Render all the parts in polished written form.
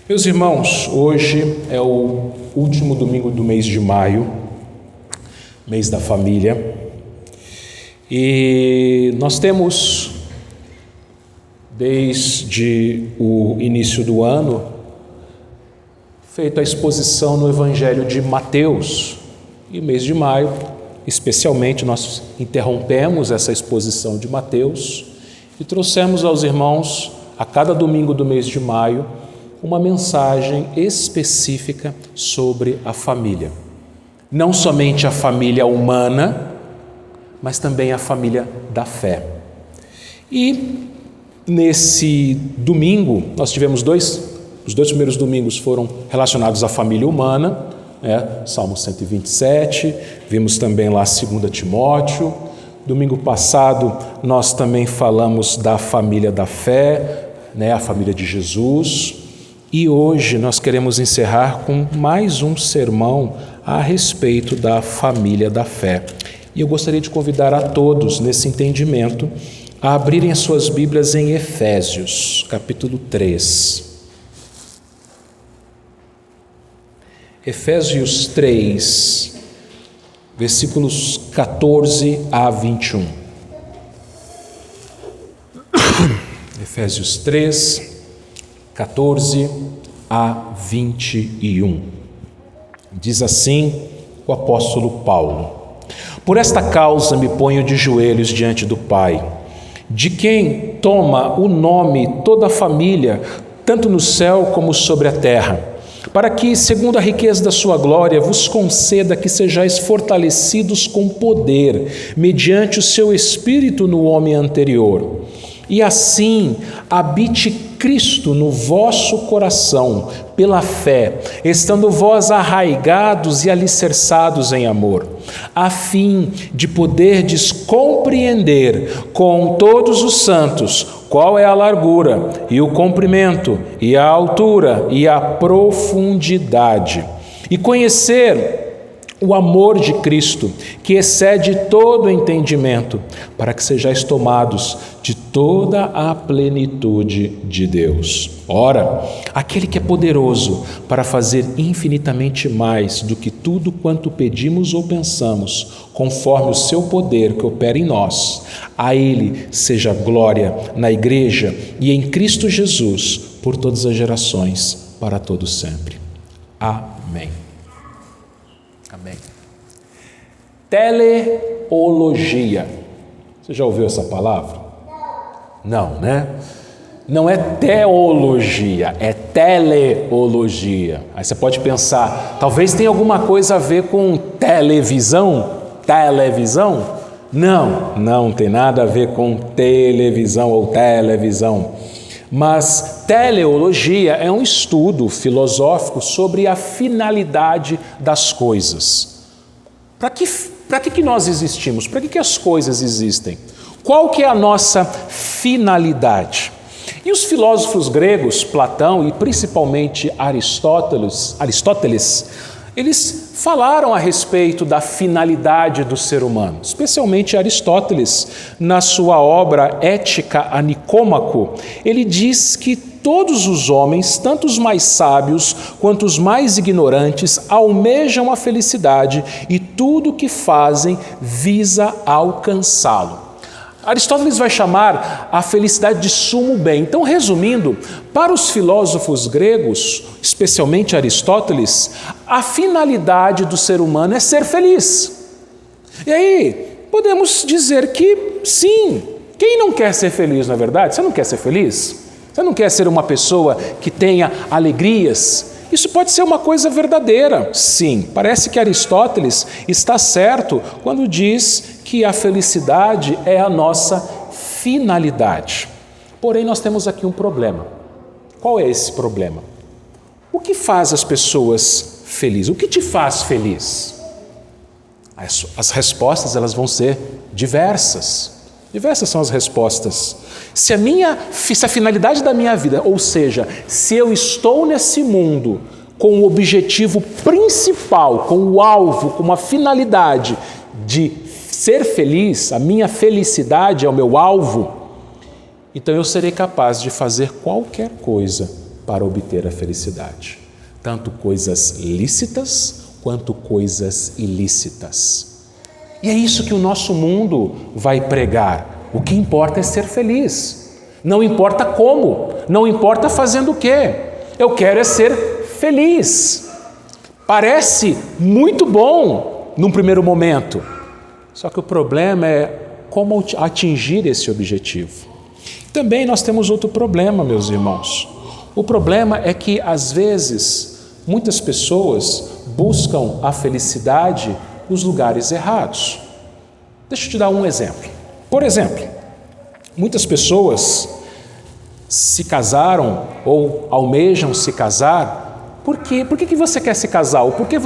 Meus irmãos, hoje é o último domingo do mês de maio, mês da família, e nós temos, desde o início do ano, feito a exposição no Evangelho de Mateus, e o mês de maio, especialmente, nós interrompemos essa exposição de Mateus e trouxemos aos irmãos, a cada domingo do mês de maio, uma mensagem específica sobre a família. Não somente a família humana, mas também a família da fé. E nesse domingo, nós tivemos os dois primeiros domingos foram relacionados à família humana, Salmo 127, vimos também lá 2 Timóteo. Domingo passado, nós também falamos da família da fé, a família de Jesus. E hoje nós queremos encerrar com mais um sermão a respeito da família da fé. E eu gostaria de convidar a todos, nesse entendimento, a abrirem as suas Bíblias em Efésios, capítulo 3. Efésios 3, versículos 14 a 21. Efésios 3, 14 a 21. Diz assim o apóstolo Paulo: Por esta causa me ponho de joelhos diante do Pai, de quem toma o nome toda a família, tanto no céu como sobre a terra, para que, segundo a riqueza da sua glória, vos conceda que sejais fortalecidos com poder, mediante o seu Espírito no homem anterior, e assim habite Cristo no vosso coração, pela fé, estando vós arraigados e alicerçados em amor, a fim de poderdes compreender com todos os santos qual é a largura e o comprimento e a altura e a profundidade, e conhecer o amor de Cristo, que excede todo entendimento, para que sejais tomados de toda a plenitude de Deus. Ora, aquele que é poderoso para fazer infinitamente mais do que tudo quanto pedimos ou pensamos, conforme o seu poder que opera em nós, a Ele seja glória na Igreja e em Cristo Jesus, por todas as gerações, para todo sempre. Amém. Amém. Teleologia. Você já ouviu essa palavra? Não, né? Não é teologia, é teleologia. Aí você pode pensar, talvez tenha alguma coisa a ver com televisão? Televisão? Não, não tem nada a ver com televisão ou televisão. Mas teleologia é um estudo filosófico sobre a finalidade das coisas. Para que nós existimos? Para que as coisas existem? Qual que é a nossa finalidade? E os filósofos gregos, Platão e principalmente Aristóteles, eles falaram a respeito da finalidade do ser humano, especialmente Aristóteles, na sua obra Ética a Nicômaco. Ele diz que todos os homens, tanto os mais sábios quanto os mais ignorantes, almejam a felicidade e tudo o que fazem visa alcançá-lo. Aristóteles vai chamar a felicidade de sumo bem. Então, resumindo, para os filósofos gregos, especialmente Aristóteles, a finalidade do ser humano é ser feliz. E aí, podemos dizer que sim, quem não quer ser feliz, não é verdade? Você não quer ser feliz? Você não quer ser uma pessoa que tenha alegrias? Isso pode ser uma coisa verdadeira. Sim, parece que Aristóteles está certo quando diz que a felicidade é a nossa finalidade. Porém, nós temos aqui um problema. Qual é esse problema? O que faz as pessoas felizes? O que te faz feliz? As respostas elas vão ser diversas. Diversas são as respostas. Se a finalidade da minha vida, ou seja, se eu estou nesse mundo com o objetivo principal, com o alvo, com a finalidade de ser feliz, a minha felicidade é o meu alvo, então eu serei capaz de fazer qualquer coisa para obter a felicidade, tanto coisas lícitas quanto coisas ilícitas. E é isso que o nosso mundo vai pregar. O que importa é ser feliz. Não importa como, não importa fazendo o quê. Eu quero é ser feliz. Parece muito bom num primeiro momento. Só que o problema é como atingir esse objetivo. Também nós temos outro problema, meus irmãos. O problema é que, às vezes, muitas pessoas buscam a felicidade nos lugares errados. Deixa eu te dar um exemplo. Por exemplo, muitas pessoas se casaram ou almejam se casar. Por quê? Por que você quer se casar? Ou por que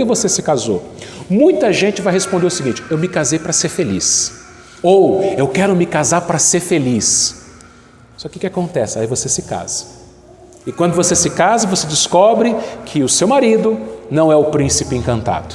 você se casou? Muita gente vai responder o seguinte: eu me casei para ser feliz. Ou eu quero me casar para ser feliz. Só que o que acontece? Aí você se casa. E quando você se casa, você descobre que o seu marido não é o príncipe encantado.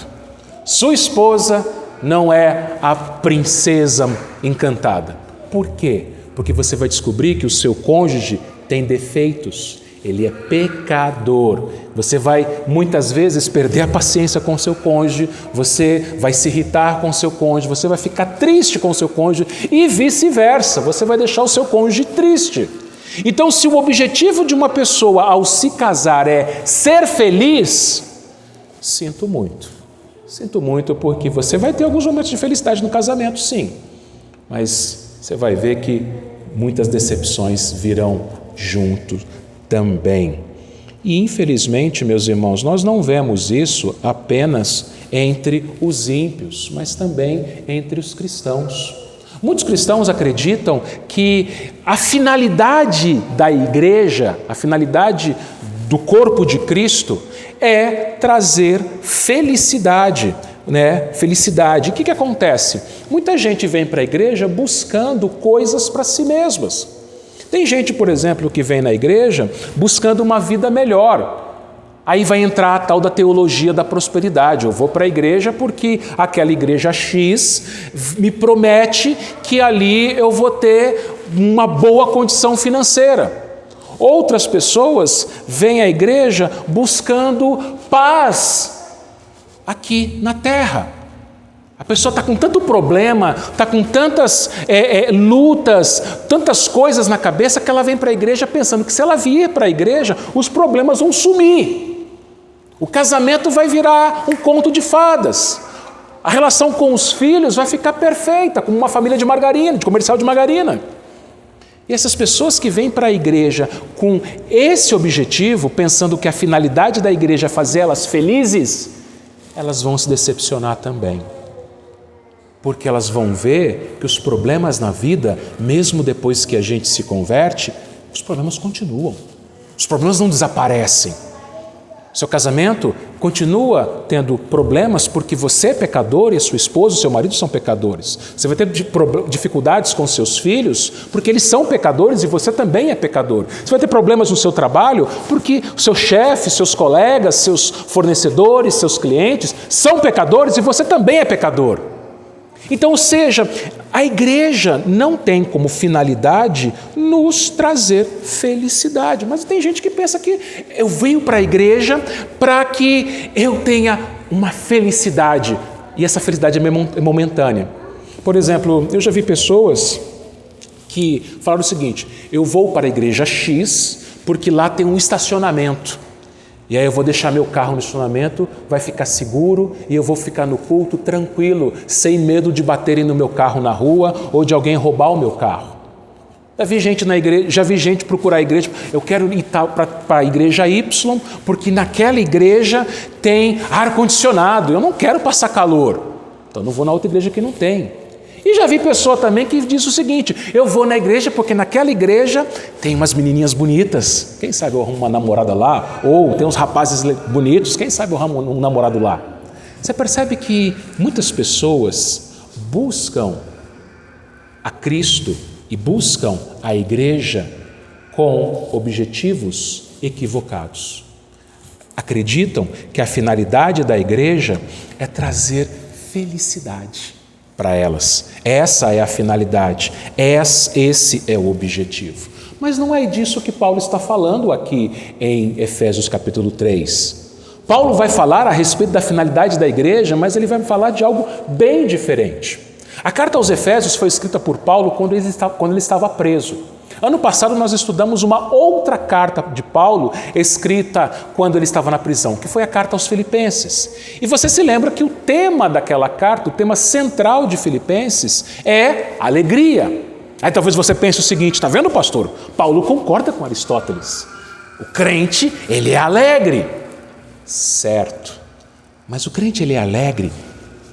Sua esposa não é a princesa encantada. Por quê? Porque você vai descobrir que o seu cônjuge tem defeitos. Ele é pecador. Você vai muitas vezes perder a paciência com o seu cônjuge, você vai se irritar com o seu cônjuge, você vai ficar triste com o seu cônjuge e vice-versa. Você vai deixar o seu cônjuge triste. Então, se o objetivo de uma pessoa ao se casar é ser feliz, sinto muito porque você vai ter alguns momentos de felicidade no casamento, sim, mas você vai ver que muitas decepções virão junto também. E infelizmente, meus irmãos, nós não vemos isso apenas entre os ímpios, mas também entre os cristãos. Muitos cristãos acreditam que a finalidade da igreja, a finalidade do corpo de Cristo é trazer felicidade, Felicidade. O que acontece? Muita gente vem para a igreja buscando coisas para si mesmas. Tem gente, por exemplo, que vem na igreja buscando uma vida melhor. Aí vai entrar a tal da teologia da prosperidade. Eu vou para a igreja porque aquela igreja X me promete que ali eu vou ter uma boa condição financeira. Outras pessoas vêm à igreja buscando paz aqui na terra. A pessoa está com tanto problema, está com tantas lutas, tantas coisas na cabeça que ela vem para a igreja pensando que se ela vier para a igreja, os problemas vão sumir. O casamento vai virar um conto de fadas. A relação com os filhos vai ficar perfeita, como uma família de margarina, de comercial de margarina. E essas pessoas que vêm para a igreja com esse objetivo, pensando que a finalidade da igreja é fazer elas felizes, elas vão se decepcionar também. Porque elas vão ver que os problemas na vida, mesmo depois que a gente se converte, os problemas continuam. Os problemas não desaparecem. Seu casamento continua tendo problemas porque você é pecador e a sua esposa e o seu marido são pecadores. Você vai ter dificuldades com seus filhos porque eles são pecadores e você também é pecador. Você vai ter problemas no seu trabalho porque o seu chefe, seus colegas, seus fornecedores, seus clientes são pecadores e você também é pecador. Então, ou seja, a igreja não tem como finalidade nos trazer felicidade. Mas tem gente que pensa que eu venho para a igreja para que eu tenha uma felicidade. E essa felicidade é momentânea. Por exemplo, eu já vi pessoas que falaram o seguinte: eu vou para a igreja X porque lá tem um estacionamento. E aí eu vou deixar meu carro no estacionamento, vai ficar seguro e eu vou ficar no culto tranquilo, sem medo de baterem no meu carro na rua ou de alguém roubar o meu carro. Já vi gente procurar a igreja, eu quero ir para a igreja Y, porque naquela igreja tem ar-condicionado, eu não quero passar calor, então não vou na outra igreja que não tem. E já vi pessoa também que diz o seguinte: eu vou na igreja porque naquela igreja tem umas menininhas bonitas, quem sabe eu arrumo uma namorada lá, ou tem uns rapazes bonitos, quem sabe eu arrumo um namorado lá. Você percebe que muitas pessoas buscam a Cristo e buscam a igreja com objetivos equivocados. Acreditam que a finalidade da igreja é trazer felicidade para elas. Essa é a finalidade, esse é o objetivo. Mas não é disso que Paulo está falando aqui em Efésios capítulo 3. Paulo vai falar a respeito da finalidade da igreja, mas ele vai falar de algo bem diferente. A carta aos Efésios foi escrita por Paulo quando ele estava preso. Ano passado nós estudamos uma outra carta de Paulo escrita quando ele estava na prisão, que foi a carta aos Filipenses. E você se lembra que o tema daquela carta, o tema central de Filipenses é alegria. Aí talvez você pense o seguinte, está vendo, pastor? Paulo concorda com Aristóteles. O crente, ele é alegre. Certo. Mas o crente, ele é alegre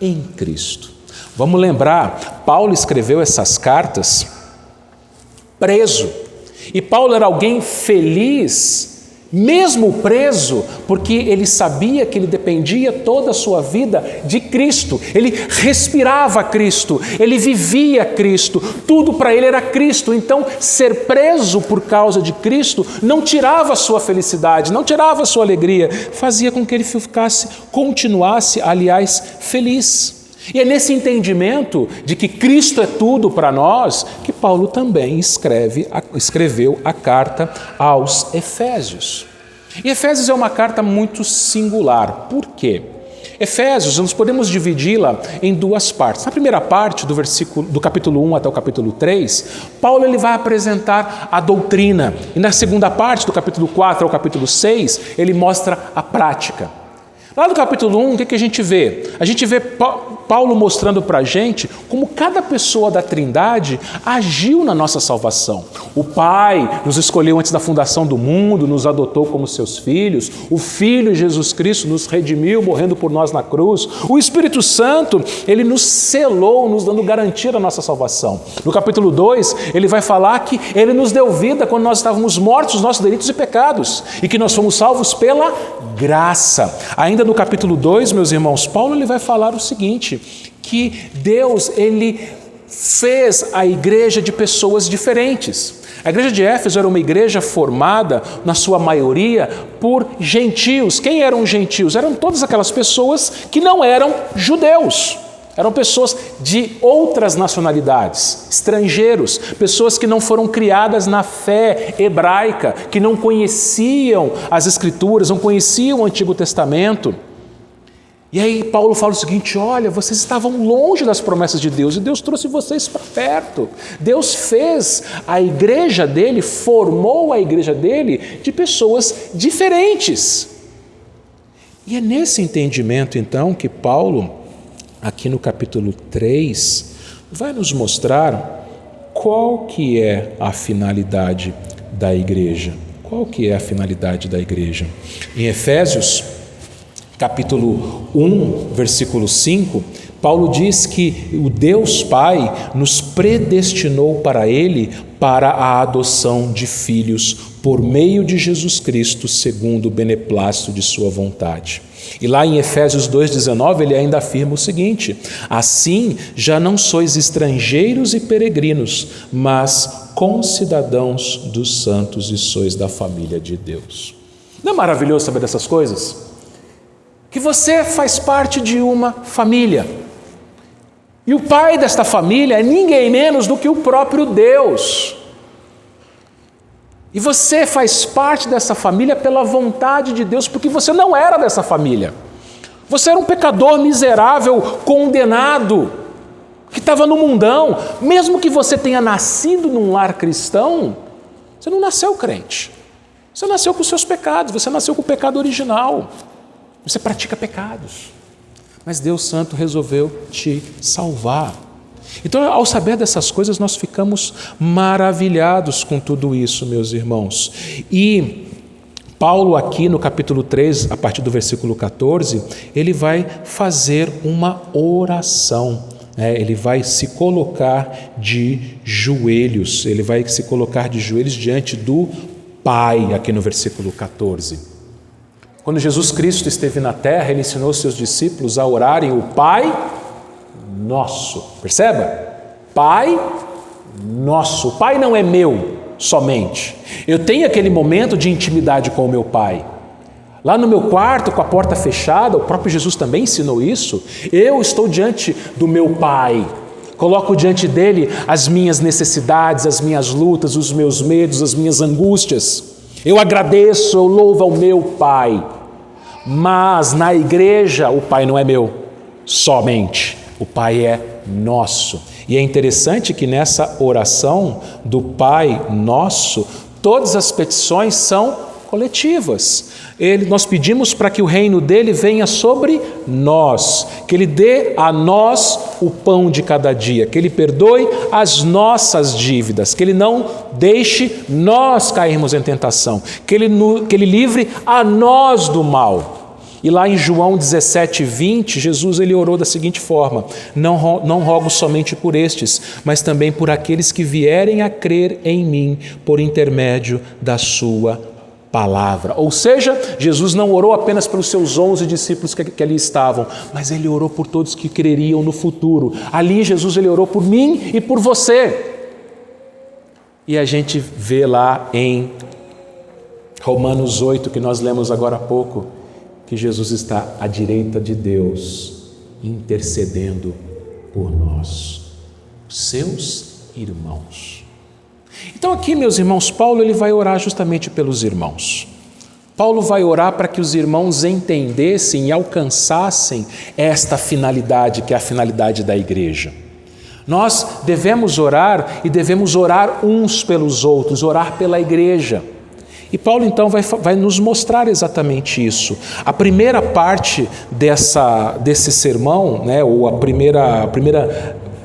em Cristo. Vamos lembrar, Paulo escreveu essas cartas preso. E Paulo era alguém feliz, mesmo preso, porque ele sabia que ele dependia toda a sua vida de Cristo. Ele respirava Cristo, ele vivia Cristo, tudo para ele era Cristo. Então, ser preso por causa de Cristo não tirava a sua felicidade, não tirava a sua alegria, fazia com que ele continuasse, aliás, feliz. E é nesse entendimento de que Cristo é tudo para nós que Paulo também escreveu a carta aos Efésios. E Efésios é uma carta muito singular. Por quê? Efésios, nós podemos dividi-la em duas partes. Na primeira parte, do capítulo 1 até o capítulo 3, Paulo ele vai apresentar a doutrina. E na segunda parte, do capítulo 4 ao capítulo 6, ele mostra a prática. Lá no capítulo 1, o que a gente vê? A gente vê Paulo mostrando para a gente como cada pessoa da Trindade agiu na nossa salvação. O Pai nos escolheu antes da fundação do mundo, nos adotou como seus filhos. O Filho Jesus Cristo nos redimiu, morrendo por nós na cruz. O Espírito Santo, ele nos selou, nos dando garantia da nossa salvação. No capítulo 2, ele vai falar que ele nos deu vida quando nós estávamos mortos dos nossos delitos e pecados e que nós fomos salvos pela graça. Ainda no capítulo 2, meus irmãos, Paulo ele vai falar o seguinte, que Deus ele fez a igreja de pessoas diferentes. A igreja de Éfeso era uma igreja formada, na sua maioria, por gentios. Quem eram gentios? Eram todas aquelas pessoas que não eram judeus. Eram pessoas de outras nacionalidades, estrangeiros, pessoas que não foram criadas na fé hebraica, que não conheciam as Escrituras, não conheciam o Antigo Testamento. E aí Paulo fala o seguinte, olha, vocês estavam longe das promessas de Deus e Deus trouxe vocês para perto. Deus fez a igreja dele, formou a igreja dele de pessoas diferentes. E é nesse entendimento então que Paulo, aqui no capítulo 3, vai nos mostrar qual que é a finalidade da igreja. Qual que é a finalidade da igreja? Em Efésios, capítulo 1, versículo 5, Paulo diz que o Deus Pai nos predestinou para Ele para a adoção de filhos por meio de Jesus Cristo, segundo o beneplácito de sua vontade. E lá em Efésios 2,19 ele ainda afirma o seguinte, assim já não sois estrangeiros e peregrinos, mas concidadãos dos santos e sois da família de Deus. Não é maravilhoso saber dessas coisas? Que você faz parte de uma família. E o pai desta família é ninguém menos do que o próprio Deus. E você faz parte dessa família pela vontade de Deus, porque você não era dessa família. Você era um pecador miserável, condenado, que estava no mundão. Mesmo que você tenha nascido num lar cristão, você não nasceu crente. Você nasceu com os seus pecados, você nasceu com o pecado original. Você pratica pecados. Mas Deus Santo resolveu te salvar. Então, ao saber dessas coisas, nós ficamos maravilhados com tudo isso, meus irmãos. E Paulo aqui no capítulo 3, a partir do versículo 14, ele vai fazer uma oração. Ele vai se colocar de joelhos, ele vai se colocar de joelhos diante do Pai, aqui no versículo 14. Quando Jesus Cristo esteve na terra, ele ensinou seus discípulos a orarem o Pai Nosso. Perceba? Pai Nosso. O Pai não é meu somente. Eu tenho aquele momento de intimidade com o meu Pai. Lá no meu quarto, com a porta fechada, o próprio Jesus também ensinou isso. Eu estou diante do meu Pai. Coloco diante dele as minhas necessidades, as minhas lutas, os meus medos, as minhas angústias. Eu agradeço, eu louvo ao meu Pai. Mas na igreja o Pai não é meu somente, o Pai é nosso. E é interessante que nessa oração do Pai Nosso, todas as petições são coletivas. Nós pedimos para que o reino dele venha sobre nós, que ele dê a nós o pão de cada dia, que ele perdoe as nossas dívidas, que ele não deixe nós cairmos em tentação, que ele livre a nós do mal. E lá em João 17:20, Jesus ele orou da seguinte forma: não rogo somente por estes, mas também por aqueles que vierem a crer em mim por intermédio da sua palavra. Ou seja, Jesus não orou apenas pelos seus 11 discípulos que ali estavam, mas ele orou por todos que creriam no futuro. Ali Jesus ele orou por mim e por você. E a gente vê lá em Romanos 8, que nós lemos agora há pouco, que Jesus está à direita de Deus, intercedendo por nós, seus irmãos. Então aqui, meus irmãos, Paulo ele vai orar justamente pelos irmãos. Paulo vai orar para que os irmãos entendessem e alcançassem esta finalidade, que é a finalidade da igreja. Nós devemos orar e devemos orar uns pelos outros, orar pela igreja. E Paulo então vai nos mostrar exatamente isso. A primeira parte desse sermão, né, ou a primeira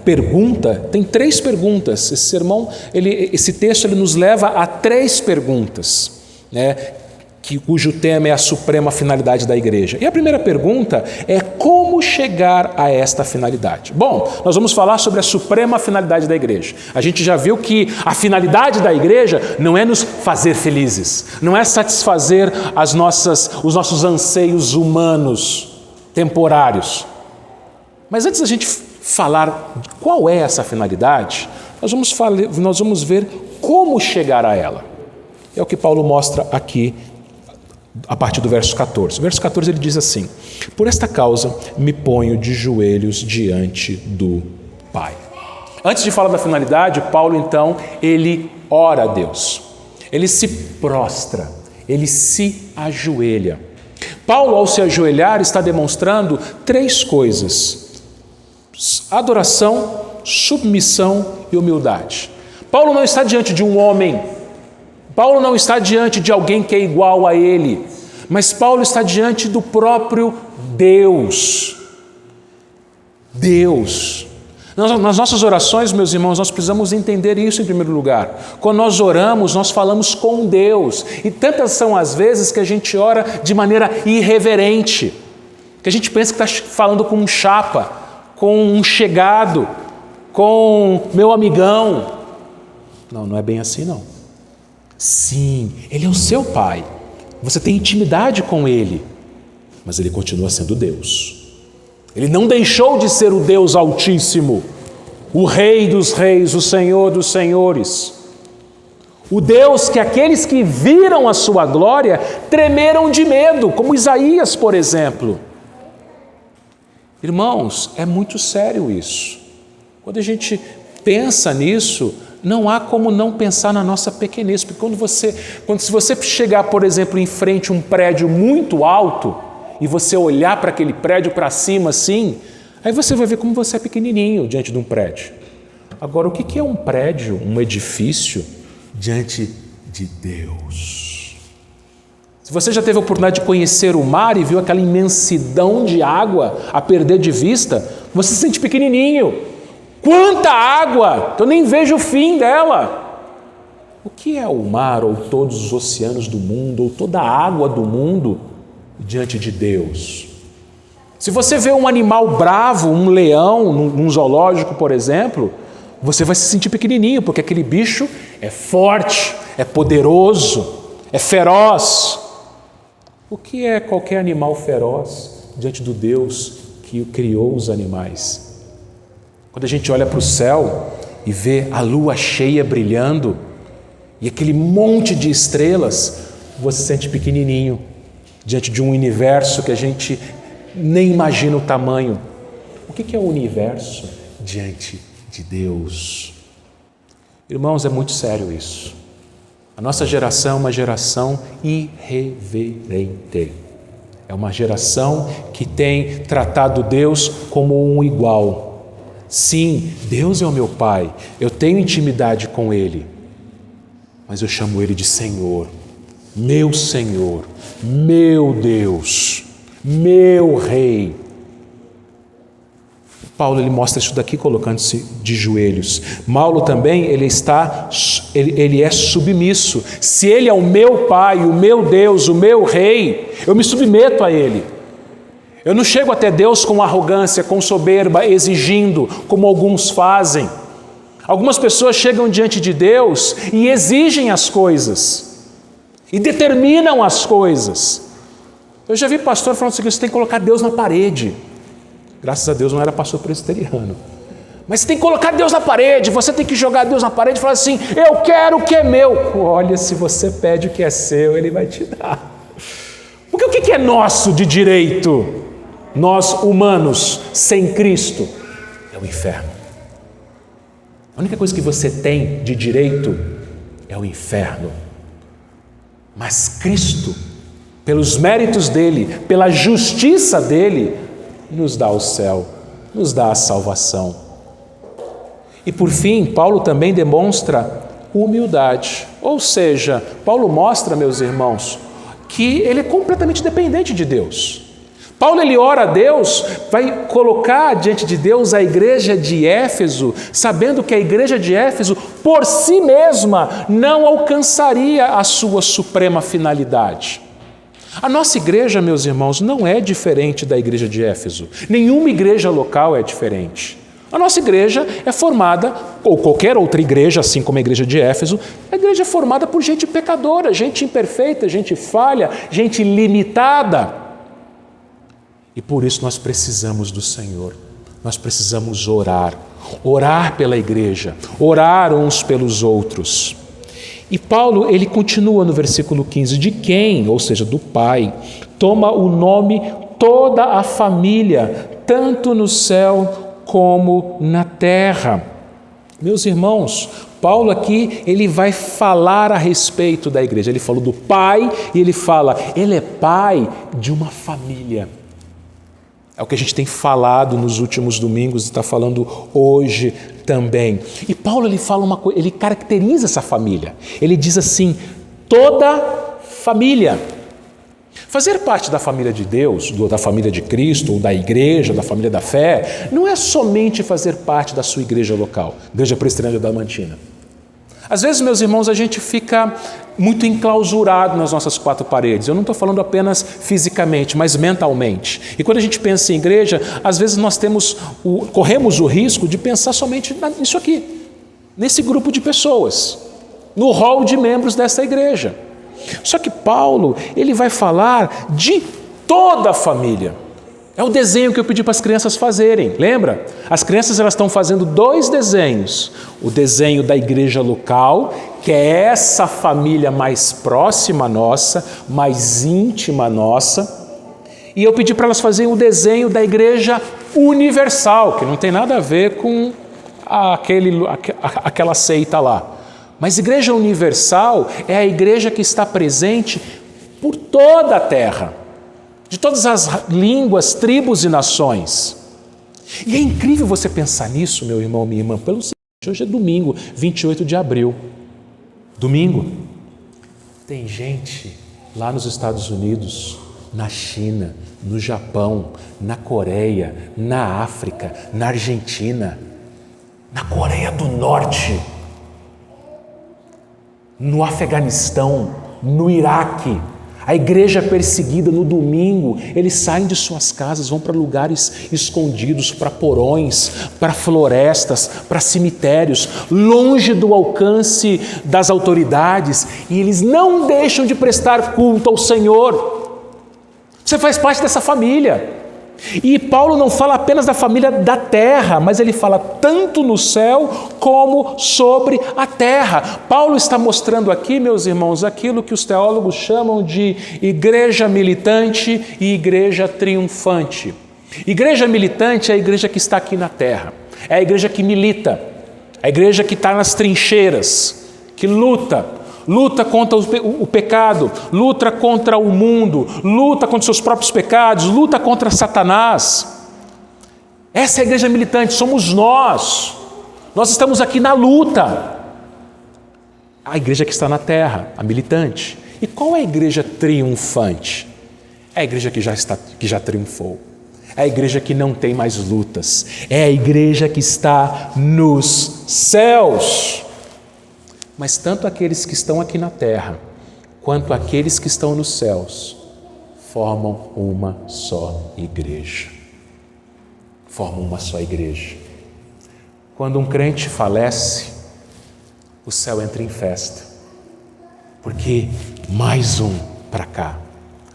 pergunta, tem 3 perguntas. Esse sermão, esse texto ele nos leva a 3 perguntas, né, cujo tema é a suprema finalidade da igreja. E a primeira pergunta é como chegar a esta finalidade. Bom, nós vamos falar sobre a suprema finalidade da igreja. A gente já viu que a finalidade da igreja não é nos fazer felizes, não é satisfazer os nossos anseios humanos, temporários. Mas antes da gente falar qual é essa finalidade, nós vamos ver como chegar a ela. É o que Paulo mostra aqui a partir do verso 14. O verso 14 ele diz assim: por esta causa me ponho de joelhos diante do Pai. Antes de falar da finalidade, Paulo então, ele ora a Deus. Ele se prostra, ele se ajoelha. Paulo, ao se ajoelhar, está demonstrando 3 coisas: adoração, submissão e humildade. Paulo não está diante de um homem, Paulo não está diante de alguém que é igual a ele, mas Paulo está diante do próprio Deus. Deus. Nas nossas orações, meus irmãos, nós precisamos entender isso em primeiro lugar. Quando nós oramos, nós falamos com Deus. E tantas são as vezes que a gente ora de maneira irreverente, que a gente pensa que está falando com um chapa, com um chegado, com meu amigão. Não, não é bem assim não. Sim, Ele é o seu Pai, você tem intimidade com Ele, mas Ele continua sendo Deus. Ele não deixou de ser o Deus Altíssimo, o Rei dos Reis, o Senhor dos Senhores. O Deus que aqueles que viram a sua glória tremeram de medo, como Isaías, por exemplo. Irmãos, é muito sério isso. Quando a gente pensa nisso, não há como não pensar na nossa pequenez, porque se você chegar, por exemplo, em frente a um prédio muito alto e você olhar para aquele prédio para cima assim, aí você vai ver como você é pequenininho diante de um prédio. Agora, o que é um prédio, um edifício diante de Deus? Se você já teve a oportunidade de conhecer o mar e viu aquela imensidão de água a perder de vista, você se sente pequenininho. Quanta água, que eu nem vejo o fim dela. O que é o mar, ou todos os oceanos do mundo, ou toda a água do mundo diante de Deus? Se você vê um animal bravo, um leão, num zoológico, por exemplo, você vai se sentir pequenininho, porque aquele bicho é forte, é poderoso, é feroz. O que é qualquer animal feroz diante do Deus que criou os animais? Quando a gente olha para o céu e vê a lua cheia brilhando e aquele monte de estrelas, você se sente pequenininho diante de um universo que a gente nem imagina o tamanho. O que é o universo diante de Deus. Irmãos, é muito sério isso. A nossa geração é uma geração irreverente. É uma geração que tem tratado Deus como um igual. Sim, Deus é o meu Pai, eu tenho intimidade com Ele, mas eu chamo Ele de Senhor, meu Deus, meu Rei. Paulo ele mostra isso daqui colocando-se de joelhos. Paulo também ele é submisso. Se Ele é o meu Pai, o meu Deus, o meu Rei, eu me submeto a Ele. Eu não chego até Deus com arrogância, com soberba, exigindo, como alguns fazem. Algumas pessoas chegam diante de Deus e exigem as coisas, e determinam as coisas. Eu já vi pastor falando assim, você tem que colocar Deus na parede. Graças a Deus não era pastor presbiteriano. Mas você tem que colocar Deus na parede, você tem que jogar Deus na parede e falar assim, eu quero o que é meu. Olha, se você pede o que é seu, Ele vai te dar. Porque o que é nosso de direito? Nós humanos, sem Cristo, é o inferno. A única coisa que você tem de direito é o inferno. Mas Cristo, pelos méritos dEle, pela justiça dEle, nos dá o céu, nos dá a salvação. E por fim, Paulo também demonstra humildade. Ou seja, Paulo mostra, meus irmãos, que ele é completamente dependente de Deus. Paulo ele ora a Deus, vai colocar diante de Deus a igreja de Éfeso, sabendo que a igreja de Éfeso, por si mesma, não alcançaria a sua suprema finalidade. A nossa igreja, meus irmãos, não é diferente da igreja de Éfeso. Nenhuma igreja local é diferente. A nossa igreja é formada, ou qualquer outra igreja, assim como a igreja de Éfeso, a igreja é formada por gente pecadora, gente imperfeita, gente falha, gente limitada. E por isso nós precisamos do Senhor. Nós precisamos orar pela igreja, orar uns pelos outros. E Paulo, ele continua no versículo 15, de quem, ou seja, do Pai, toma o nome toda a família, tanto no céu como na terra. Meus irmãos, Paulo aqui, ele vai falar a respeito da igreja. Ele falou do Pai e ele fala, ele é pai de uma família. É o que a gente tem falado nos últimos domingos e está falando hoje também. E Paulo ele fala uma coisa, ele caracteriza essa família. Ele diz assim, toda família. Fazer parte da família de Deus, da família de Cristo, ou da igreja, da família da fé, não é somente fazer parte da sua igreja local, Igreja Presbiteriana de Adamantina. Às vezes, meus irmãos, a gente fica muito enclausurado nas nossas quatro paredes. Eu não estou falando apenas fisicamente, mas mentalmente. E quando a gente pensa em igreja, às vezes nós corremos o risco de pensar somente nisso aqui, nesse grupo de pessoas, no hall de membros dessa igreja. Só que Paulo, ele vai falar de toda a família. É o desenho que eu pedi para as crianças fazerem, lembra? As crianças elas estão fazendo 2 desenhos. O desenho da igreja local, que é essa família mais próxima nossa, mais íntima nossa. E eu pedi para elas fazerem o desenho da igreja universal, que não tem nada a ver com aquela seita lá. Mas igreja universal é a igreja que está presente por toda a terra, de todas as línguas, tribos e nações. E é incrível você pensar nisso, meu irmão, minha irmã, pelo seguinte, hoje é domingo, 28 de abril. Domingo. Tem gente lá nos Estados Unidos, na China, no Japão, na Coreia, na África, na Argentina, na Coreia do Norte, no Afeganistão, no Iraque. A igreja perseguida no domingo, eles saem de suas casas, vão para lugares escondidos, para porões, para florestas, para cemitérios, longe do alcance das autoridades, e eles não deixam de prestar culto ao Senhor. Você faz parte dessa família. E Paulo não fala apenas da família da terra, mas ele fala tanto no céu como sobre a terra. Paulo está mostrando aqui, meus irmãos, aquilo que os teólogos chamam de igreja militante e igreja triunfante. Igreja militante é a igreja que está aqui na terra. É a igreja que milita, a igreja que está nas trincheiras, que luta contra o pecado, luta contra o mundo, luta contra os seus próprios pecados, luta contra Satanás. Essa é a igreja militante, somos nós. Nós estamos aqui na luta. A igreja que está na terra, a militante. E qual é a igreja triunfante? É a igreja que já triunfou. É a igreja que não tem mais lutas. É a igreja que está nos céus. Mas tanto aqueles que estão aqui na terra, quanto aqueles que estão nos céus, formam uma só igreja. Formam uma só igreja. Quando um crente falece, o céu entra em festa. Porque mais um para cá,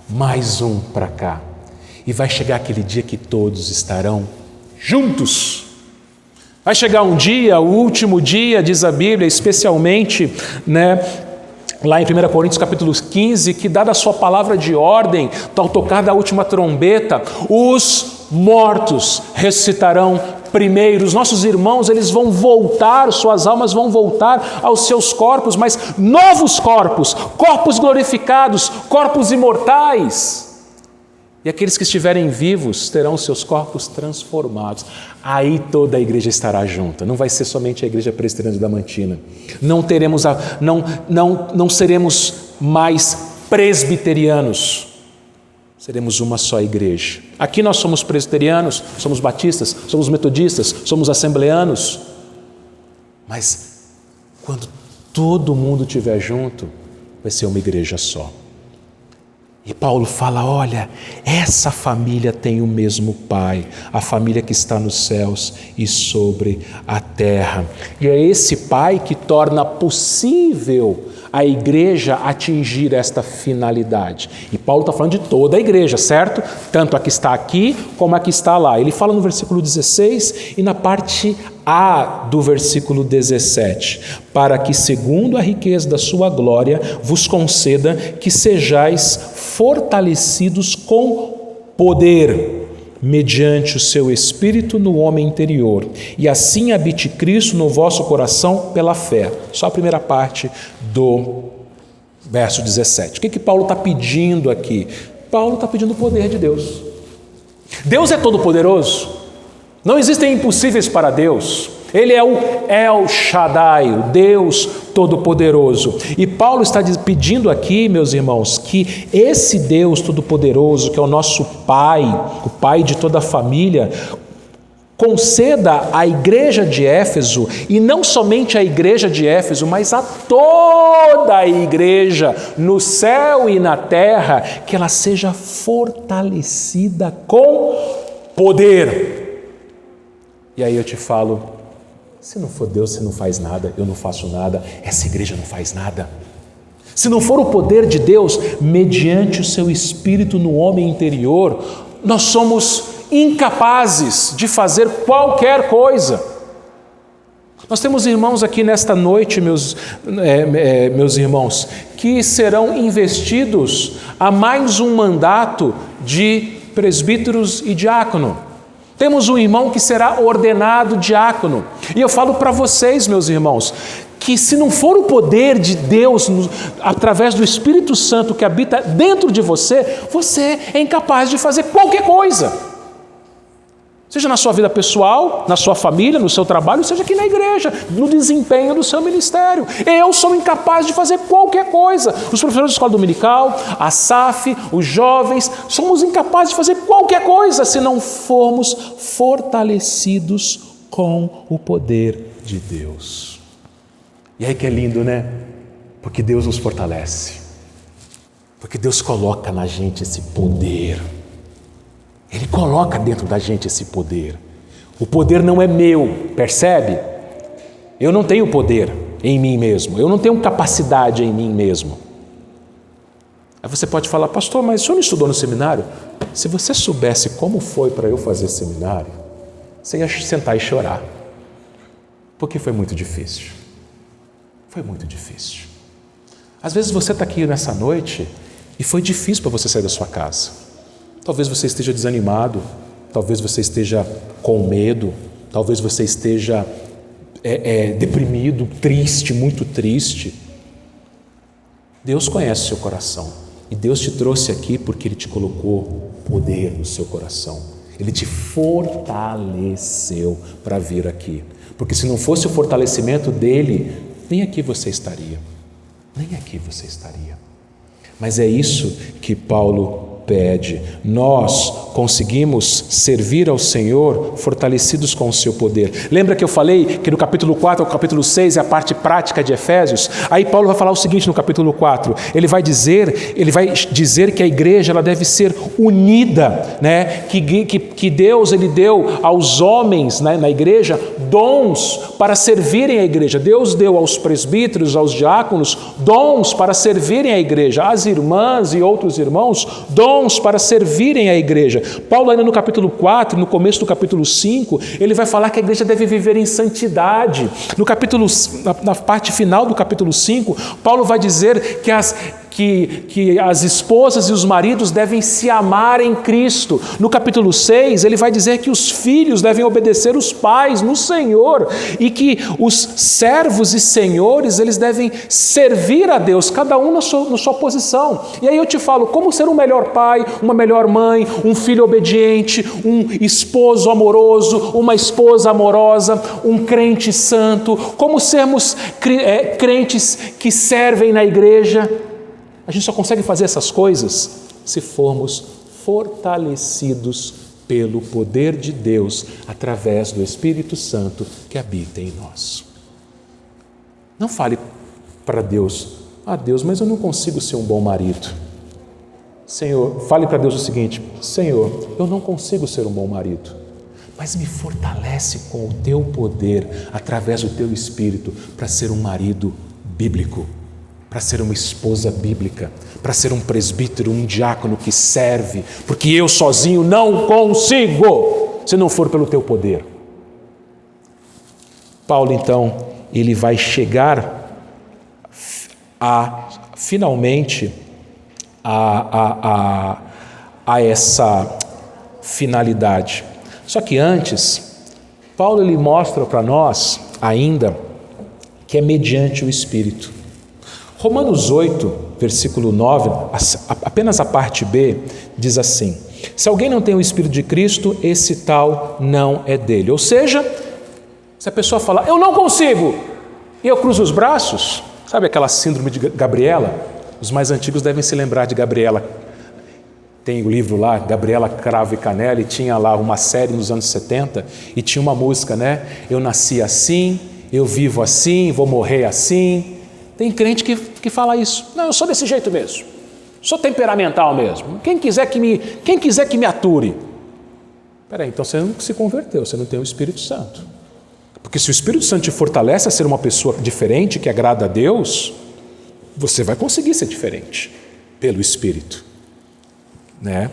mais um para cá. E vai chegar aquele dia que todos estarão juntos. Vai chegar um dia, o último dia, diz a Bíblia, especialmente, lá em 1 Coríntios capítulo 15, que dada a sua palavra de ordem, ao tocar da última trombeta, os mortos ressuscitarão primeiro. Os nossos irmãos, eles vão voltar, suas almas vão voltar aos seus corpos, mas novos corpos, corpos glorificados, corpos imortais. E aqueles que estiverem vivos terão seus corpos transformados. Aí toda a igreja estará junta. Não vai ser somente a igreja presbiteriana de Diamantina. Não seremos mais presbiterianos. Seremos uma só igreja. Aqui nós somos presbiterianos, somos batistas, somos metodistas, somos assembleanos. Mas quando todo mundo estiver junto, vai ser uma igreja só. E Paulo fala, olha, essa família tem o mesmo Pai, a família que está nos céus e sobre a terra. E é esse Pai que torna possível a igreja atingir esta finalidade. E Paulo está falando de toda a igreja, certo? Tanto a que está aqui como a que está lá. Ele fala no versículo 16 e na parte A do versículo 17, para que segundo a riqueza da sua glória vos conceda que sejais fortalecidos com poder, mediante o seu Espírito no homem interior, e assim habite Cristo no vosso coração pela fé. Só a primeira parte do verso 17. O que Paulo está pedindo aqui? Paulo está pedindo o poder de Deus. Deus é todo-poderoso. Não existem impossíveis para Deus. Ele é o El Shaddai, o Deus Todo-Poderoso. E Paulo está pedindo aqui, meus irmãos, que esse Deus Todo-Poderoso, que é o nosso Pai, o Pai de toda a família, conceda à igreja de Éfeso, e não somente à igreja de Éfeso, mas a toda a igreja no céu e na terra, que ela seja fortalecida com poder. E aí eu te falo, se não for Deus, você não faz nada, eu não faço nada, essa igreja não faz nada. Se não for o poder de Deus, mediante o seu Espírito no homem interior, nós somos incapazes de fazer qualquer coisa. Nós temos irmãos aqui nesta noite, meus irmãos, que serão investidos a mais um mandato de presbíteros e diácono. Temos um irmão que será ordenado diácono. E eu falo para vocês, meus irmãos, que se não for o poder de Deus, através do Espírito Santo que habita dentro de você, você é incapaz de fazer qualquer coisa. Seja na sua vida pessoal, na sua família, no seu trabalho, seja aqui na igreja, no desempenho do seu ministério. Eu sou incapaz de fazer qualquer coisa. Os professores de escola dominical, a SAF, os jovens, somos incapazes de fazer qualquer coisa se não formos fortalecidos com o poder de Deus. E aí que é lindo, né? Porque Deus nos fortalece. Porque Deus coloca na gente esse poder. Ele coloca dentro da gente esse poder. O poder não é meu, percebe? Eu não tenho poder em mim mesmo. Eu não tenho capacidade em mim mesmo. Aí você pode falar, pastor, mas o senhor não estudou no seminário? Se você soubesse como foi para eu fazer seminário, você ia sentar e chorar. Porque foi muito difícil. Foi muito difícil. Às vezes você está aqui nessa noite e foi difícil para você sair da sua casa. Talvez você esteja desanimado, talvez você esteja com medo, talvez você esteja deprimido, triste, muito triste. Deus conhece o seu coração e Deus te trouxe aqui porque Ele te colocou poder no seu coração. Ele te fortaleceu para vir aqui, porque se não fosse o fortalecimento dele, nem aqui você estaria, nem aqui você estaria. Mas é isso que Paulo pede. Nós conseguimos servir ao Senhor fortalecidos com o seu poder. Lembra que eu falei que no capítulo 4 ao capítulo 6 é a parte prática de Efésios? Aí Paulo vai falar o seguinte no capítulo 4, ele vai dizer que a igreja ela deve ser unida, né? Que Deus ele deu aos homens, né, na igreja dons para servirem a igreja. Deus deu aos presbíteros, aos diáconos, dons para servirem a igreja, às irmãs e outros irmãos, dons para servirem a igreja. Paulo ainda no capítulo 4, no começo do capítulo 5, ele vai falar que a igreja deve viver em santidade. Na parte final do capítulo 5, Paulo vai dizer que as esposas e os maridos devem se amar em Cristo. No capítulo 6, ele vai dizer que os filhos devem obedecer os pais no Senhor e que os servos e senhores, eles devem servir a Deus, cada um na sua posição. E aí eu te falo, como ser um melhor pai, uma melhor mãe, um filho obediente, um esposo amoroso, uma esposa amorosa, um crente santo, como sermos crentes que servem na igreja. A gente só consegue fazer essas coisas se formos fortalecidos pelo poder de Deus através do Espírito Santo que habita em nós. Não fale para Deus, Deus, mas eu não consigo ser um bom marido. Senhor, fale para Deus o seguinte, Senhor, eu não consigo ser um bom marido, mas me fortalece com o teu poder através do teu Espírito para ser um marido bíblico, para ser uma esposa bíblica, para ser um presbítero, um diácono que serve, porque eu sozinho não consigo, se não for pelo teu poder. Paulo, então, ele vai chegar finalmente a essa finalidade. Só que antes, Paulo ele mostra para nós ainda que é mediante o Espírito. Romanos 8, versículo 9, apenas a parte B, diz assim: se alguém não tem o Espírito de Cristo, esse tal não é dele. Ou seja, se a pessoa falar, eu não consigo, e eu cruzo os braços, sabe aquela síndrome de Gabriela? Os mais antigos devem se lembrar de Gabriela. Tem o livro lá, Gabriela Cravo e Canela, e tinha lá uma série nos anos 70, e tinha uma música, né? Eu nasci assim, eu vivo assim, vou morrer assim. Tem crente que fala isso. Não, eu sou desse jeito mesmo. Sou temperamental mesmo. Quem quiser que me ature. Espera aí, então você não se converteu, você não tem o Espírito Santo. Porque se o Espírito Santo te fortalece a ser uma pessoa diferente, que agrada a Deus, você vai conseguir ser diferente pelo Espírito, né?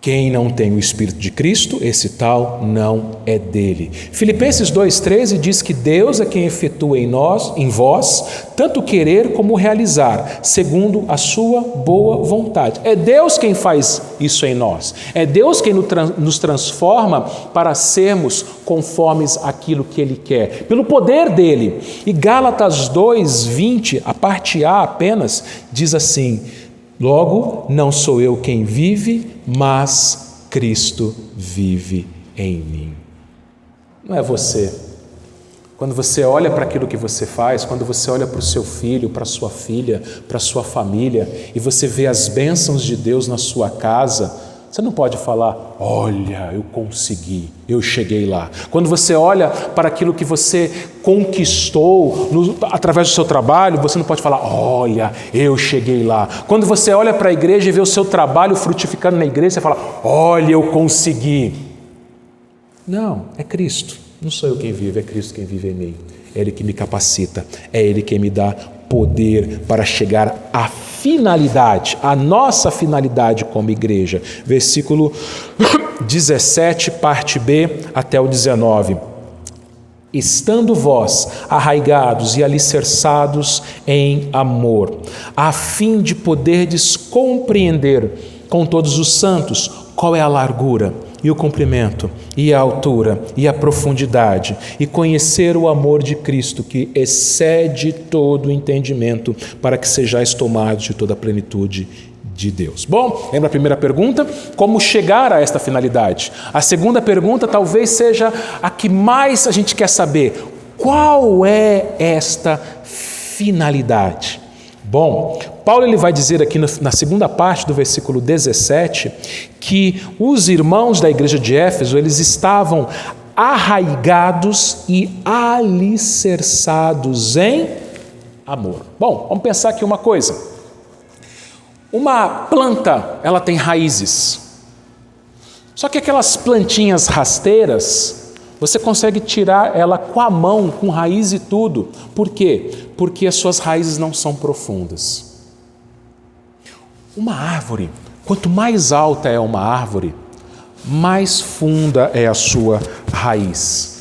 Quem não tem o Espírito de Cristo, esse tal não é dele. Filipenses 2,13 diz que Deus é quem efetua em vós, tanto querer como realizar, segundo a sua boa vontade. É Deus quem faz isso em nós. É Deus quem nos transforma para sermos conformes àquilo que Ele quer, pelo poder dele. E Gálatas 2,20, a parte A apenas, diz assim: logo, não sou eu quem vive, mas Cristo vive em mim. Não é você. Quando você olha para aquilo que você faz, quando você olha para o seu filho, para a sua filha, para a sua família, e você vê as bênçãos de Deus na sua casa, você não pode falar, olha, eu consegui, eu cheguei lá. Quando você olha para aquilo que você conquistou através do seu trabalho, você não pode falar, olha, eu cheguei lá. Quando você olha para a igreja e vê o seu trabalho frutificando na igreja, você fala, olha, eu consegui. Não, é Cristo. Não sou eu quem vive, é Cristo quem vive em mim. É Ele que me capacita, é Ele quem me dá poder para chegar à finalidade, a nossa finalidade como igreja. Versículo 17, parte B, até o 19. Estando vós arraigados e alicerçados em amor, a fim de poderdes compreender com todos os santos qual é a largura, e o comprimento, e a altura, e a profundidade, e conhecer o amor de Cristo, que excede todo o entendimento, para que sejais tomados de toda a plenitude de Deus. Bom, lembra a primeira pergunta? Como chegar a esta finalidade? A segunda pergunta talvez seja a que mais a gente quer saber. Qual é esta finalidade? Bom, Paulo ele vai dizer aqui na segunda parte do versículo 17 que os irmãos da igreja de Éfeso, eles estavam arraigados e alicerçados em amor. Bom, vamos pensar aqui uma coisa. Uma planta, ela tem raízes. Só que aquelas plantinhas rasteiras, você consegue tirar ela com a mão, com raiz e tudo. Por quê? Porque as suas raízes não são profundas. Uma árvore, quanto mais alta é uma árvore, mais funda é a sua raiz.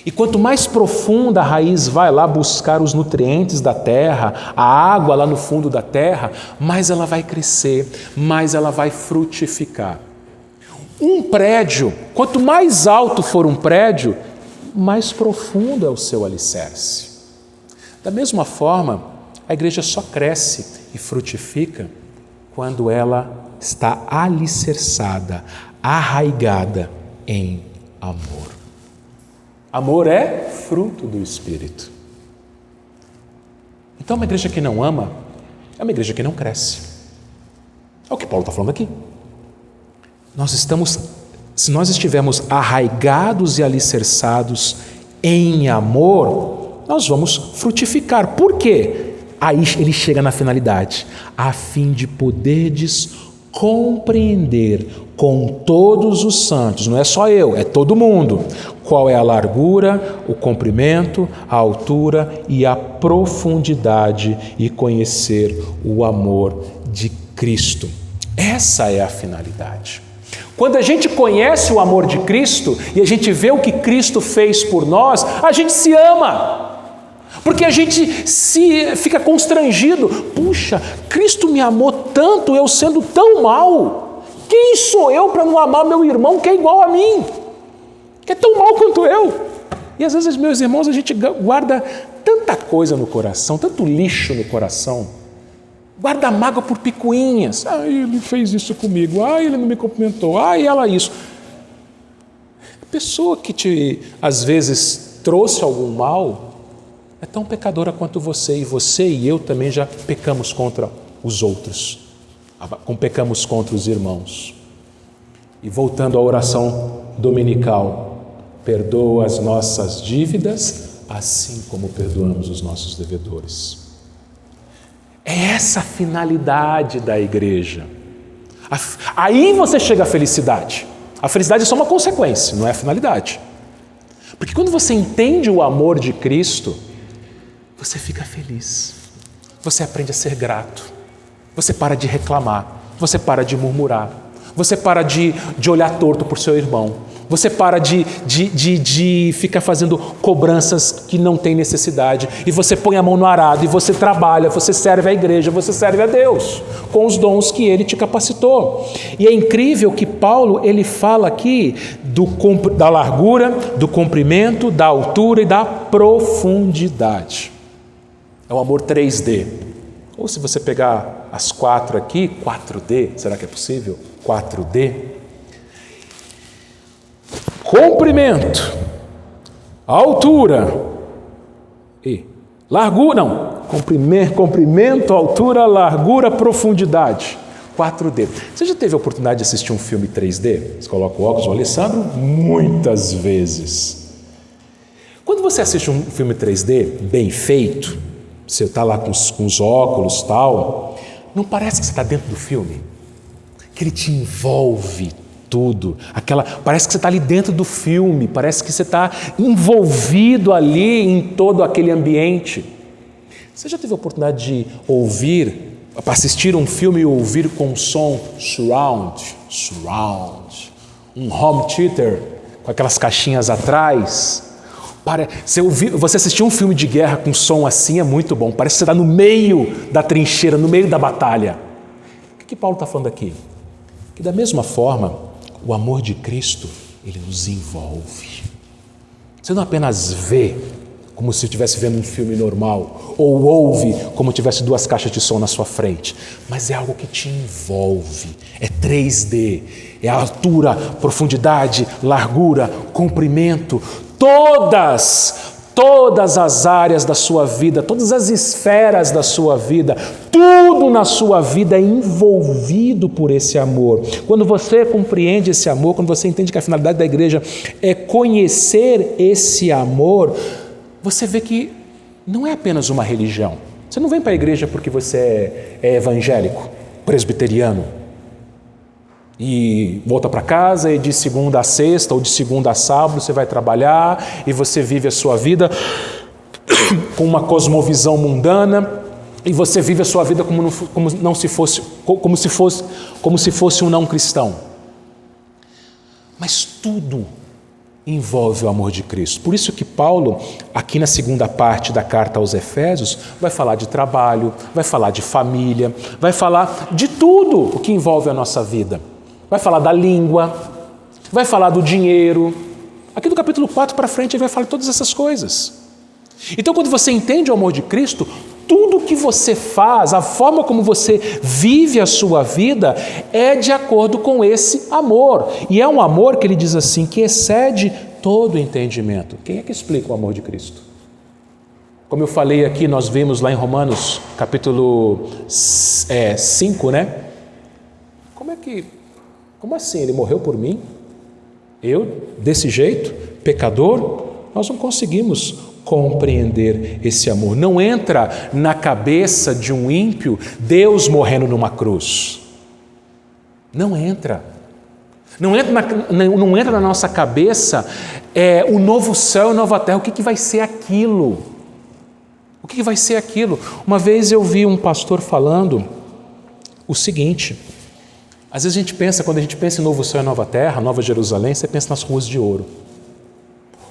E quanto mais profunda a raiz vai lá buscar os nutrientes da terra, a água lá no fundo da terra, mais ela vai crescer, mais ela vai frutificar. Um prédio, quanto mais alto for um prédio, mais profundo é o seu alicerce. Da mesma forma, a igreja só cresce e frutifica quando ela está alicerçada, arraigada em amor. Amor é fruto do Espírito. Então, uma igreja que não ama é uma igreja que não cresce. É o que Paulo está falando aqui. Se nós estivermos arraigados e alicerçados em amor, nós vamos frutificar. Por quê? Aí ele chega na finalidade, a fim de poderdes compreender com todos os santos, não é só eu, é todo mundo, qual é a largura, o comprimento, a altura e a profundidade, e conhecer o amor de Cristo. Essa é a finalidade. Quando a gente conhece o amor de Cristo e a gente vê o que Cristo fez por nós, a gente se ama. Porque a gente fica constrangido. Puxa, Cristo me amou tanto, eu sendo tão mal. Quem sou eu para não amar meu irmão que é igual a mim? Que é tão mal quanto eu. E às vezes, meus irmãos, a gente guarda tanta coisa no coração, tanto lixo no coração. Guarda mágoa por picuinhas. Ah, ele fez isso comigo. Ah, ele não me cumprimentou. Ah, e ela isso. A pessoa que às vezes trouxe algum mal é tão pecadora quanto você. E você e eu também já pecamos contra os outros. Pecamos contra os irmãos. E voltando à oração dominical, perdoa as nossas dívidas, assim como perdoamos os nossos devedores. É essa a finalidade da igreja. Aí você chega à felicidade. A felicidade é só uma consequência, não é a finalidade. Porque quando você entende o amor de Cristo, você fica feliz. Você aprende a ser grato. Você para de reclamar. Você para de murmurar. Você para de olhar torto para o seu irmão. Você para de ficar fazendo cobranças que não tem necessidade. E você põe a mão no arado e você trabalha, você serve a igreja, você serve a Deus com os dons que Ele te capacitou. E é incrível que Paulo, ele fala aqui da largura, do comprimento, da altura e da profundidade. É o amor 3D. Ou se você pegar as 4 aqui, 4D, será que é possível? 4D. Comprimento, altura e largura, não, comprimento, altura, largura, profundidade, 4D. Você já teve a oportunidade de assistir um filme 3D? Você coloca o óculos, o Alessandro, muitas vezes. Quando você assiste um filme 3D bem feito, você está lá com os óculos e tal, não parece que você está dentro do filme? Que ele te envolve tudo, parece que você está ali dentro do filme, parece que você está envolvido ali em todo aquele ambiente. Você já teve a oportunidade de para assistir um filme e ouvir com som surround, um home theater com aquelas caixinhas atrás? Você assistir um filme de guerra com som assim é muito bom, parece que você está no meio da trincheira, no meio da batalha. O que Paulo está falando aqui? Que da mesma forma, o amor de Cristo, ele nos envolve. Você não apenas vê como se estivesse vendo um filme normal, ou ouve como se tivesse 2 caixas de som na sua frente, mas é algo que te envolve, é 3D, é a altura, profundidade, largura, comprimento, todas as áreas da sua vida, todas as esferas da sua vida, tudo na sua vida é envolvido por esse amor. Quando você compreende esse amor, quando você entende que a finalidade da igreja é conhecer esse amor, você vê que não é apenas uma religião. Você não vem para a igreja porque você é evangélico, presbiteriano, e volta para casa e de segunda a sexta ou de segunda a sábado você vai trabalhar e você vive a sua vida com uma cosmovisão mundana e você vive a sua vida como se fosse um não cristão. Mas tudo envolve o amor de Cristo. Por isso que Paulo, aqui na segunda parte da carta aos Efésios, vai falar de trabalho, vai falar de família, vai falar de tudo o que envolve a nossa vida. Vai falar da língua, vai falar do dinheiro. Aqui do capítulo 4 para frente ele vai falar de todas essas coisas. Então, quando você entende o amor de Cristo, tudo que você faz, a forma como você vive a sua vida é de acordo com esse amor. E é um amor que ele diz assim, que excede todo o entendimento. Quem é que explica o amor de Cristo? Como eu falei aqui, nós vimos lá em Romanos, capítulo 5, né? Como assim? Ele morreu por mim? Eu, desse jeito, pecador? Nós não conseguimos compreender esse amor. Não entra na cabeça de um ímpio Deus morrendo numa cruz. Não entra. Não entra na nossa cabeça o novo céu e a nova terra. O que vai ser aquilo? O que vai ser aquilo? Uma vez eu vi um pastor falando o seguinte: às vezes quando a gente pensa em novo céu e nova terra, Nova Jerusalém, você pensa nas ruas de ouro.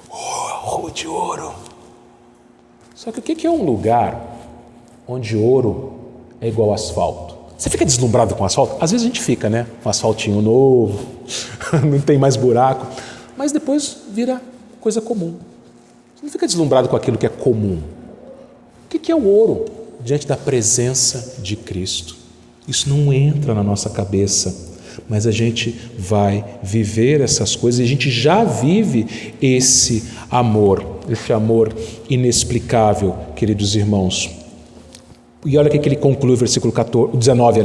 Rua de ouro. Só que o que é um lugar onde ouro é igual asfalto? Você fica deslumbrado com asfalto? Às vezes a gente fica, né? Um asfaltinho novo, não tem mais buraco, mas depois vira coisa comum. Você não fica deslumbrado com aquilo que é comum. O que é o ouro diante da presença de Cristo? Isso não entra na nossa cabeça, mas a gente vai viver essas coisas e a gente já vive esse amor inexplicável, queridos irmãos. E olha o que ele conclui, versículo 19,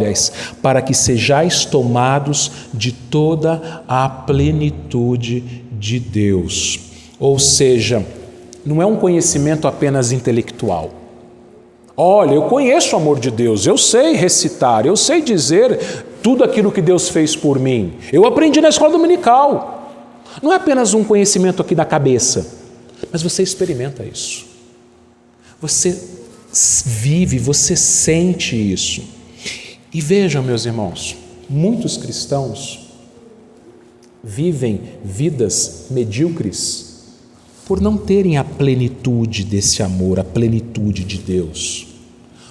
para que sejais tomados de toda a plenitude de Deus. Ou seja, não é um conhecimento apenas intelectual. Olha, eu conheço o amor de Deus, eu sei recitar, eu sei dizer tudo aquilo que Deus fez por mim. Eu aprendi na escola dominical. Não é apenas um conhecimento aqui da cabeça, mas você experimenta isso. Você vive, você sente isso. E vejam, meus irmãos, muitos cristãos vivem vidas medíocres por não terem a plenitude desse amor, a plenitude de Deus.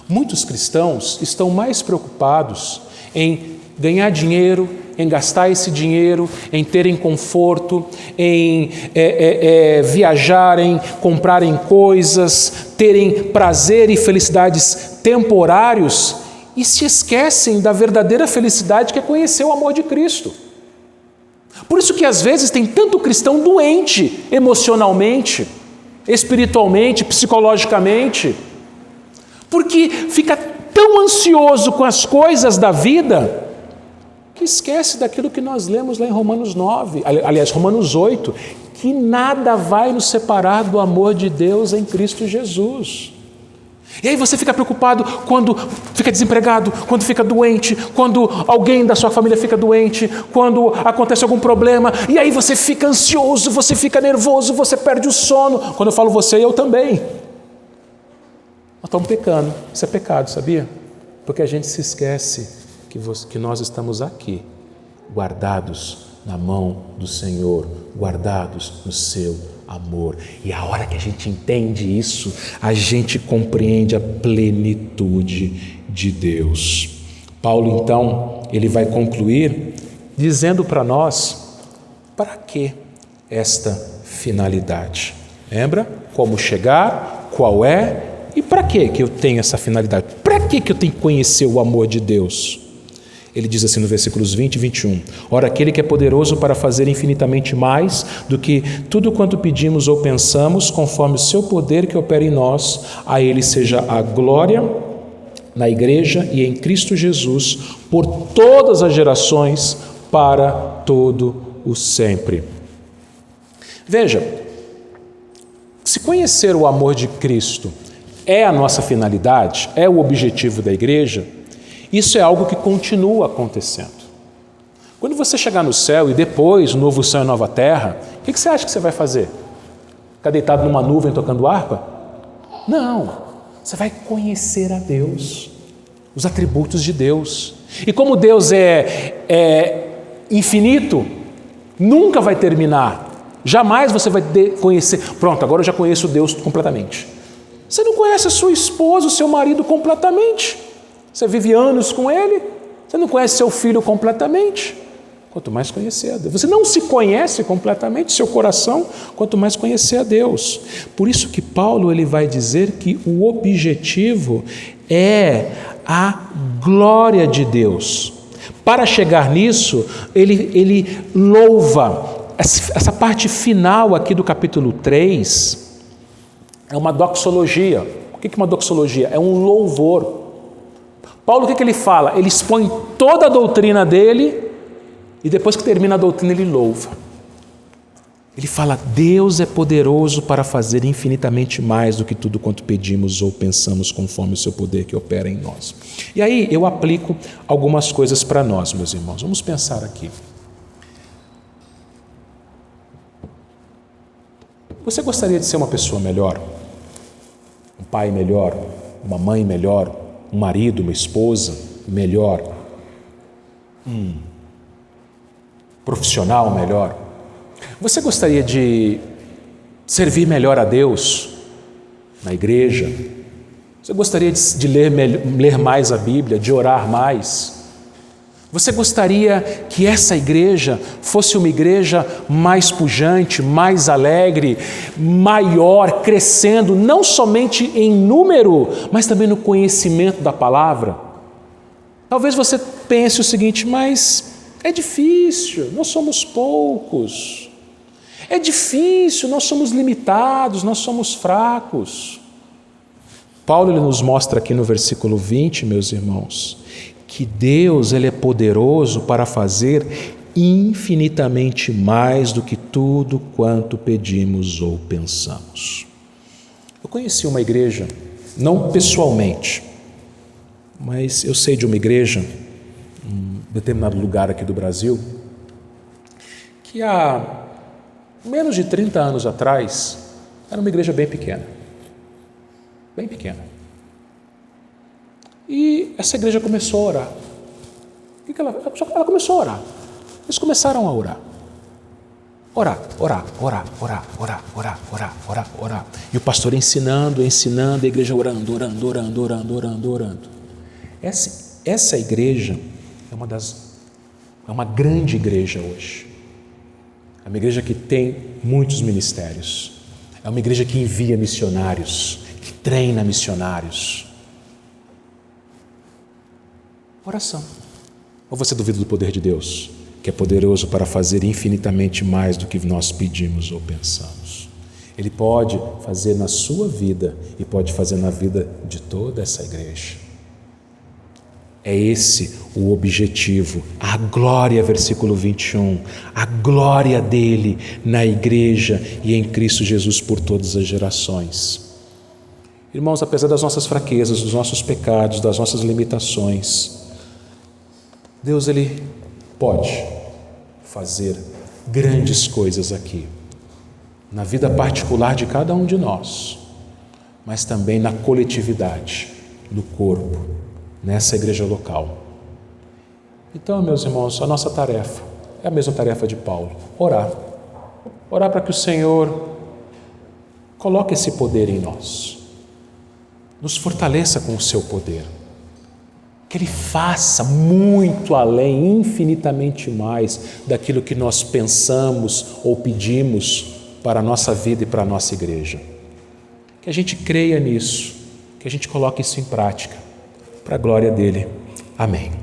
Muitos cristãos estão mais preocupados em ganhar dinheiro, em gastar esse dinheiro, em terem conforto, em viajarem, comprarem coisas, terem prazer e felicidades temporários e se esquecem da verdadeira felicidade que é conhecer o amor de Cristo. Por isso que às vezes tem tanto cristão doente emocionalmente, espiritualmente, psicologicamente, porque fica tão ansioso com as coisas da vida que esquece daquilo que nós lemos lá em Romanos 9, aliás, Romanos 8, que nada vai nos separar do amor de Deus em Cristo Jesus. E aí você fica preocupado quando fica desempregado, quando fica doente, quando alguém da sua família fica doente, quando acontece algum problema, e aí você fica ansioso, você fica nervoso, você perde o sono. Quando eu falo você, eu também. Nós estamos pecando, isso é pecado, sabia? Porque a gente se esquece que nós estamos aqui, guardados na mão do Senhor, guardados no seu amor. E a hora que a gente entende isso, a gente compreende a plenitude de Deus. Paulo, então, ele vai concluir dizendo para nós para que esta finalidade? Lembra? Como chegar, qual é e para que eu tenho essa finalidade? Para que eu tenho que conhecer o amor de Deus? Ele diz assim no versículos 20 e 21. Ora, aquele que é poderoso para fazer infinitamente mais do que tudo quanto pedimos ou pensamos, conforme o seu poder que opera em nós, a ele seja a glória na igreja e em Cristo Jesus, por todas as gerações, para todo o sempre. Veja, se conhecer o amor de Cristo é a nossa finalidade, é o objetivo da igreja, isso é algo que continua acontecendo. Quando você chegar no céu e depois, novo céu e nova terra, o que você acha que você vai fazer? Ficar deitado numa nuvem tocando harpa? Não, você vai conhecer a Deus, os atributos de Deus. E como Deus é infinito, nunca vai terminar. Jamais você vai conhecer, pronto, agora eu já conheço Deus completamente. Você não conhece a sua esposa, o seu marido completamente. Você vive anos com ele, você não conhece seu filho completamente, quanto mais conhecer a Deus. Você não se conhece completamente, seu coração, quanto mais conhecer a Deus. Por isso que Paulo ele vai dizer que o objetivo é a glória de Deus. Para chegar nisso, ele louva. Essa parte final aqui do capítulo 3 é uma doxologia. O que é uma doxologia? É um louvor. Paulo, o que ele fala? Ele expõe toda a doutrina dele e depois que termina a doutrina ele louva. Ele fala, Deus é poderoso para fazer infinitamente mais do que tudo quanto pedimos ou pensamos conforme o seu poder que opera em nós. E aí eu aplico algumas coisas para nós, meus irmãos. Vamos pensar aqui. Você gostaria de ser uma pessoa melhor? Um pai melhor? Uma mãe melhor? Um marido, uma esposa melhor, profissional melhor. Você gostaria de servir melhor a Deus na igreja? Você gostaria de ler mais a Bíblia, de orar mais? Você gostaria que essa igreja fosse uma igreja mais pujante, mais alegre, maior, crescendo, não somente em número, mas também no conhecimento da palavra? Talvez você pense o seguinte, mas é difícil, nós somos poucos. É difícil, nós somos limitados, nós somos fracos. Paulo ele nos mostra aqui no versículo 20, meus irmãos, que Deus ele é poderoso para fazer infinitamente mais do que tudo quanto pedimos ou pensamos. Eu conheci uma igreja, não pessoalmente, mas eu sei de uma igreja, em um determinado lugar aqui do Brasil, que há menos de 30 anos atrás era uma igreja bem pequena. Bem pequena. E essa igreja começou a orar. Ela começou a orar. Eles começaram a orar. Orar. E o pastor ensinando, a igreja orando. Essa igreja é uma grande igreja hoje. É uma igreja que tem muitos ministérios. É uma igreja que envia missionários, que treina missionários. Oração. Ou você duvida do poder de Deus, que é poderoso para fazer infinitamente mais do que nós pedimos ou pensamos? Ele pode fazer na sua vida e pode fazer na vida de toda essa igreja. É esse o objetivo, a glória, versículo 21, a glória dele na igreja e em Cristo Jesus por todas as gerações. Irmãos, apesar das nossas fraquezas, dos nossos pecados, das nossas limitações, Deus ele pode fazer grandes coisas aqui, na vida particular de cada um de nós, mas também na coletividade, no corpo, nessa igreja local. Então, meus irmãos, a nossa tarefa é a mesma tarefa de Paulo, orar. Orar para que o Senhor coloque esse poder em nós, nos fortaleça com o seu poder, que Ele faça muito além, infinitamente mais daquilo que nós pensamos ou pedimos para a nossa vida e para a nossa igreja. Que a gente creia nisso, que a gente coloque isso em prática, para a glória dEle. Amém.